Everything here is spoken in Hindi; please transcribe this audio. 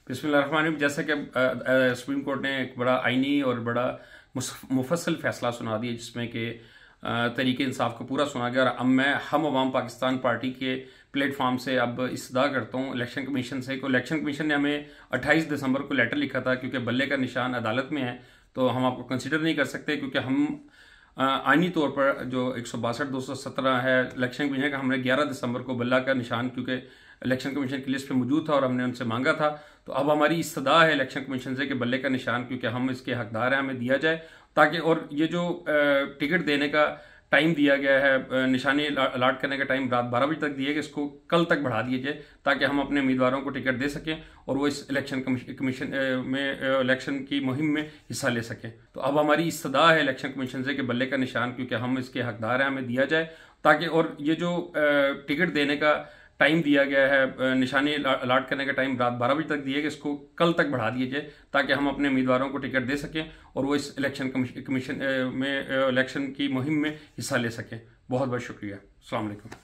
बिस्मिल्लाहिर्रहमानिर्रहीम। जैसे कि सुप्रीम कोर्ट ने एक बड़ा आईनी और बड़ा मुफस्सल फैसला सुना दिया जिसमें कि तरीके इंसाफ को पूरा सुना गया। और अब मैं हम अवाम पाकिस्तान पार्टी के प्लेटफॉर्म से अब इस्तदा करता हूँ इलेक्शन कमीशन से। को इलेक्शन कमीशन ने हमें 28 दिसंबर को लेटर लिखा था, क्योंकि बल्ले का निशान अदालत में है तो हम आपको कंसिडर नहीं कर सकते, क्योंकि हम आईनी तौर पर जो 162-217 है इलेक्शन कमीशन का, हमने 11 दिसंबर को बल्ला का निशान क्योंकि इलेक्शन कमीशन की लिस्ट पे मौजूद था और हमने उनसे मांगा था। तो अब हमारी इस्तदा है इलेक्शन कमीशन से कि बल्ले का निशान, क्योंकि हम इसके हकदार हैं, हमें दिया जाए ताकि, और ये जो टिकट देने का टाइम दिया गया है, निशानी अलाट करने का टाइम रात 12 बजे तक दिया गया, इसको कल तक बढ़ा दिया जाए ताकि हम अपने उम्मीदवारों को टिकट दे सकें और वो इस इलेक्शन कमीशन में इलेक्शन की मुहिम में हिस्सा ले सकें। तो अब हमारी इस्तदा है इलेक्शन कमीशन से कि बल्ले का निशान, क्योंकि हम इसके हकदार हैं, हमें दिया जाए ताकि, और ये जो टिकट देने का टाइम दिया गया है, निशानी अलाट करने का टाइम रात 12 बजे तक दिया गया, इसको कल तक बढ़ा दिया जाए ताकि हम अपने उम्मीदवारों को टिकट दे सकें और वो इस इलेक्शन कमीशन में इलेक्शन की मुहिम में हिस्सा ले सकें। बहुत बहुत शुक्रिया। अस्सलाम वालेकुम।